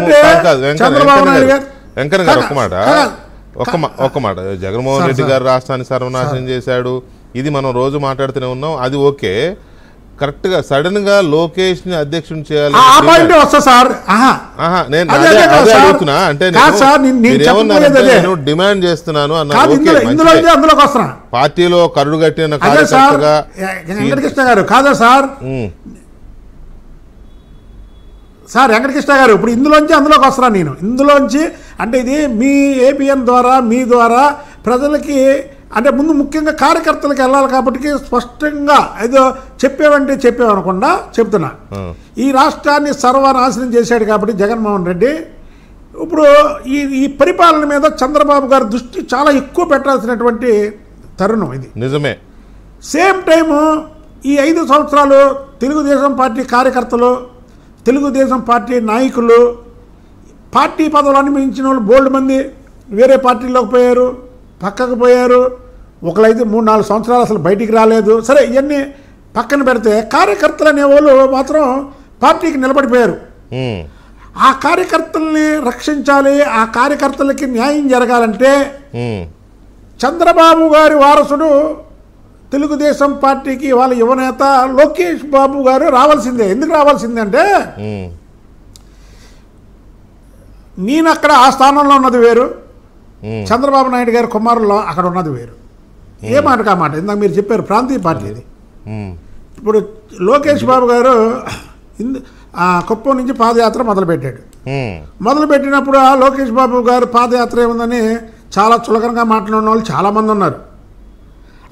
చేయాలంటే చంద్రబాబు నాయుడు గారు వెంకన్న గారు ఒక్క మాట జగన్మోహన్ రెడ్డి గారు రాష్ట్రాన్ని సర్వనాశనం చేశాడు, ఇది మనం రోజు మాట్లాడుతూనే ఉన్నాం, అది ఓకే. కరెక్ట్ గా సడన్ గా లోకేష్ ని అధ్యక్షుని చేయాలి నేను డిమాండ్ చేస్తున్నాను అన్న. పార్టీలో కరుడు కట్టిన కార్యకర్తగా వెంకటకృష్ణ గారు కాదా సార్ వెంకటకృష్ణ గారు ఇప్పుడు ఇందులోంచి అందులోకి వస్తున్నా నేను. ఇందులోంచి అంటే ఇది మీ ఏపీఎన్ ద్వారా మీ ద్వారా ప్రజలకి అంటే ముందు ముఖ్యంగా కార్యకర్తలకు వెళ్ళాలి కాబట్టి స్పష్టంగా ఏదో చెప్పేవనుకుండా చెప్తున్నా. ఈ రాష్ట్రాన్ని సర్వనాశనం చేశాడు కాబట్టి జగన్మోహన్ రెడ్డి ఇప్పుడు ఈ పరిపాలన మీద చంద్రబాబు గారి దృష్టి చాలా ఎక్కువ పెట్టాల్సినటువంటి తరుణం ఇది. నిజమే. సేమ్ టైము ఈ 5 సంవత్సరాలు తెలుగుదేశం పార్టీ కార్యకర్తలు, తెలుగుదేశం పార్టీ నాయకులు, పార్టీ పదవులు అనుభవించిన వాళ్ళు బోల్డ్ మంది వేరే పార్టీలోకి పోయారు, పక్కకు పోయారు. ఒకళ్ళైతే 3-4 సంవత్సరాలు అసలు బయటికి రాలేదు. సరే ఇవన్నీ పక్కన పెడితే కార్యకర్తలు అనేవాళ్ళు మాత్రం పార్టీకి నిలబడిపోయారు. ఆ కార్యకర్తల్ని రక్షించాలి, ఆ కార్యకర్తలకి న్యాయం జరగాలంటే చంద్రబాబు గారి వారసుడు తెలుగుదేశం పార్టీకి వాళ్ళ యువనేత లోకేష్ బాబు గారు రావాల్సిందే. ఎందుకు రావాల్సిందే అంటే నేను అక్కడ ఆ స్థానంలో ఉన్నది వేరు, చంద్రబాబు నాయుడు గారి కుమారుల్లో అక్కడ ఉన్నది వేరు. ఏ మాట కా మాట ఇందాక మీరు చెప్పారు ప్రాంతీయ పార్టీ ఇది. ఇప్పుడు లోకేష్ బాబు గారు కుప్పం నుంచి పాదయాత్ర మొదలుపెట్టాడు. మొదలుపెట్టినప్పుడు ఆ లోకేష్ బాబు గారు పాదయాత్ర ఏముందని చాలా చులకనగా మాట్లాడిన వాళ్ళు చాలామంది ఉన్నారు.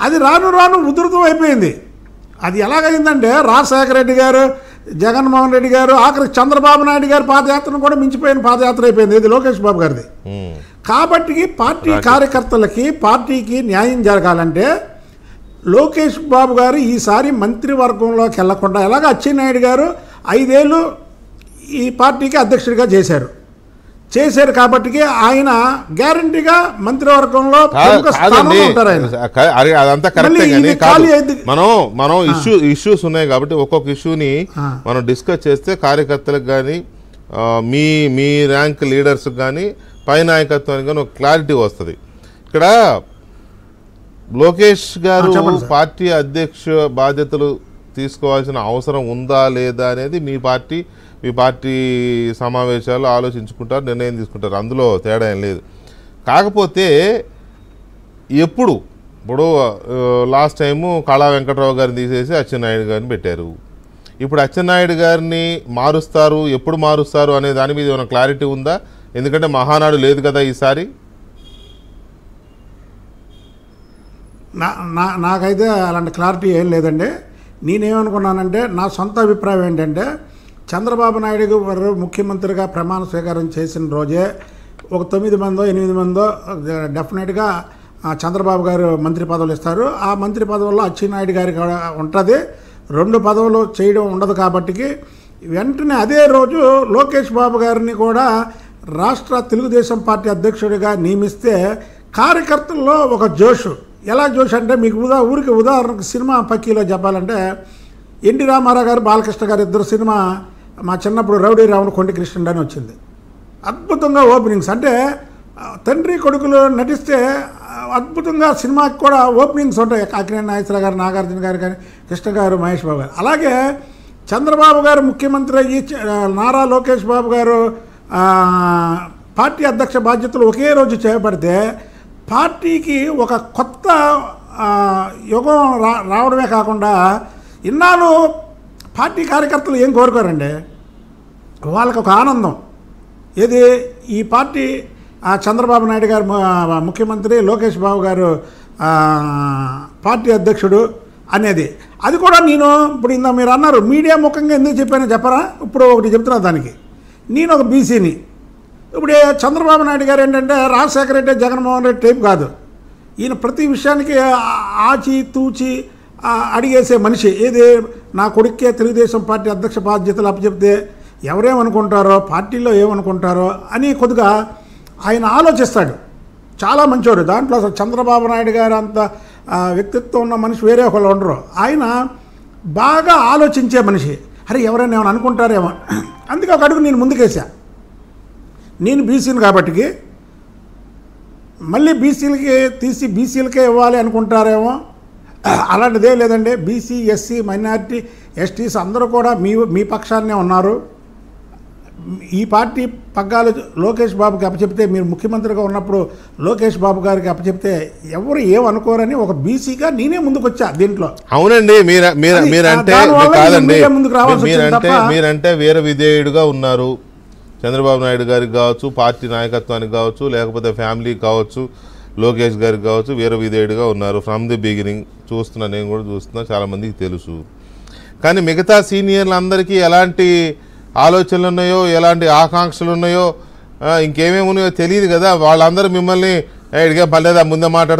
అది రాను రాను ఉధృతం అయిపోయింది. అది ఎలాగైందంటే రాజశేఖర రెడ్డి గారు, జగన్మోహన్ రెడ్డి గారు, ఆఖరికి చంద్రబాబు నాయుడు గారి పాదయాత్రను కూడా మించిపోయిన పాదయాత్ర అయిపోయింది ఇది లోకేష్ బాబు గారిది. కాబట్టి పార్టీ కార్యకర్తలకి పార్టీకి న్యాయం జరగాలంటే లోకేష్ బాబు గారు ఈసారి మంత్రివర్గంలోకి వెళ్లకుండా ఎలాగ అచ్చెన్నాయుడు గారు 5 ఏళ్ళు ఈ పార్టీకి అధ్యక్షుడిగా చేశారు కాబట్టి ఆయన గ్యారంటీగా మంత్రివర్గంలో అదంతా కరెక్టే. మనం ఇష్యూస్ ఉన్నాయి కాబట్టి ఒక్కొక్క ఇష్యూని మనం డిస్కస్ చేస్తే కార్యకర్తలకు కానీ మీ ర్యాంక్ లీడర్స్ కానీ పై నాయకత్వానికి కానీ ఒక క్లారిటీ వస్తుంది. ఇక్కడ లోకేష్ గారు పార్టీ అధ్యక్ష బాధ్యతలు తీసుకోవాల్సిన అవసరం ఉందా లేదా అనేది మీ పార్టీ సమావేశాలు ఆలోచించుకుంటారు, నిర్ణయం తీసుకుంటారు, అందులో తేడా ఏం లేదు. కాకపోతే ఇప్పుడు లాస్ట్ టైము కళా వెంకట్రావు గారిని తీసేసి అచ్చెన్నాయుడు గారిని పెట్టారు. ఇప్పుడు అచ్చెన్నాయుడు గారిని మారుస్తారు, ఎప్పుడు మారుస్తారు అనే దాని మీద ఏమైనా క్లారిటీ ఉందా? ఎందుకంటే మహానాడు లేదు కదా ఈసారి. నాకైతే అలాంటి క్లారిటీ ఏం లేదండి. నేనేమనుకున్నానంటే నా సొంత అభిప్రాయం ఏంటంటే చంద్రబాబు నాయుడు గారు ముఖ్యమంత్రిగా ప్రమాణ స్వీకారం చేసిన రోజే ఒక 9 మందో 8 మందో డెఫినెట్గా చంద్రబాబు గారు మంత్రి పదవులు ఇస్తారు. ఆ మంత్రి పదవుల్లో అచ్చెన్నాయుడు గారికి ఉంటుంది. 2 పదవులు చేయడం ఉండదు కాబట్టి వెంటనే అదే రోజు లోకేష్ బాబు గారిని కూడా రాష్ట్ర తెలుగుదేశం పార్టీ అధ్యక్షుడిగా నియమిస్తే కార్యకర్తల్లో ఒక జోషు. ఎలా జోష్ అంటే మీకు ఉదాహరణకు సినిమా పక్కీలో చెప్పాలంటే ఎన్టీ రామారావు గారు, బాలకృష్ణ గారు ఇద్దరు సినిమా మా చిన్నప్పుడు రౌడీ రావుడు కొంటి కృష్ణుడు అని వచ్చింది. అద్భుతంగా ఓపెనింగ్స్ అంటే తండ్రి కొడుకులు నటిస్తే అద్భుతంగా సినిమాకి కూడా ఓపెనింగ్స్ ఉంటాయి. కాకినాడ నాగేశ్వర గారు, నాగార్జున గారు కానీ, కృష్ణ గారు, మహేష్ బాబు గారు. అలాగే చంద్రబాబు గారు ముఖ్యమంత్రి అయ్యి నారా లోకేష్ బాబు గారు పార్టీ అధ్యక్ష బాధ్యతలు ఒకే రోజు చేపడితే పార్టీకి ఒక కొత్త యుగం రావడమే కాకుండా ఇన్నాళ్ళు పార్టీ కార్యకర్తలు ఏం కోరుకోరండి, వాళ్ళకి ఒక ఆనందం. ఏది ఈ పార్టీ చంద్రబాబు నాయుడు గారు ముఖ్యమంత్రి, లోకేష్ బాబు గారు పార్టీ అధ్యక్షుడు అనేది. అది కూడా నేను ఇప్పుడు ఇందా మీరు అన్నారు మీడియా ముఖంగా ఎందుకు చెప్పానో చెప్పరా? ఇప్పుడు ఒకటి చెప్తున్నా దానికి. నేను ఒక బీసీని. ఇప్పుడు చంద్రబాబు నాయుడు గారు ఏంటంటే రాజశేఖర రెడ్డి, జగన్మోహన్ రెడ్డి టైప్ కాదు. ఈయన ప్రతి విషయానికి ఆచి తూచి అడిగేసే మనిషి. ఏది నా కొడుక్కే తెలుగుదేశం పార్టీ అధ్యక్ష బాధ్యతలు అప్పచెప్తే ఎవరేమనుకుంటారో, పార్టీలో ఏమనుకుంటారో అని కొద్దిగా ఆయన ఆలోచిస్తాడు. చాలా మంచివాడు. దాంట్లో అసలు చంద్రబాబు నాయుడు గారు అంత వ్యక్తిత్వం ఉన్న మనిషి వేరే ఒకళ్ళు ఉండరు. ఆయన బాగా ఆలోచించే మనిషి. అరే ఎవరైనా ఏమైనా అనుకుంటారేమో, అందుకే ఒక అడుగు నేను ముందుకేసా. నేను బీసీని కాబట్టికి మళ్ళీ బీసీలకి తీసి బీసీలకే ఇవ్వాలి అనుకుంటారేమో. అలాంటిదే లేదండి. బీసీ, ఎస్సీ, మైనారిటీ, ఎస్టీస్ అందరూ కూడా మీ పక్షాన్నే ఉన్నారు. ఈ పార్టీ పగ్గాలు లోకేష్ బాబుకి అప్పచెప్తే, మీరు ముఖ్యమంత్రిగా ఉన్నప్పుడు లోకేష్ బాబు గారికి అప్పచెప్తే ఎవరు ఏమనుకోరని ఒక బీసీగా నేనే ముందుకు వచ్చా దీంట్లో. అవునండి, మీరంటే వీర విధేయుడుగా ఉన్నారు. చంద్రబాబు నాయుడు గారికి కావచ్చు, పార్టీ నాయకత్వానికి కావచ్చు, లేకపోతే ఫ్యామిలీకి కావచ్చు, లోకేష్ గారికి కావచ్చు, వీర విధేయుడుగా ఉన్నారు ఫ్రమ్ ది బిగినింగ్. చూస్తున్నా, నేను కూడా చూస్తున్నా, చాలామందికి తెలుసు. కానీ మిగతా సీనియర్లందరికీ ఎలాంటి ఆలోచనలు ఉన్నాయో, ఎలాంటి ఆకాంక్షలు ఉన్నాయో, ఇంకేమేమి ఉన్నాయో తెలియదు కదా. వాళ్ళందరూ మిమ్మల్ని ఇడిగా పర్లేదా ముందే మాట్లాడుతున్నారు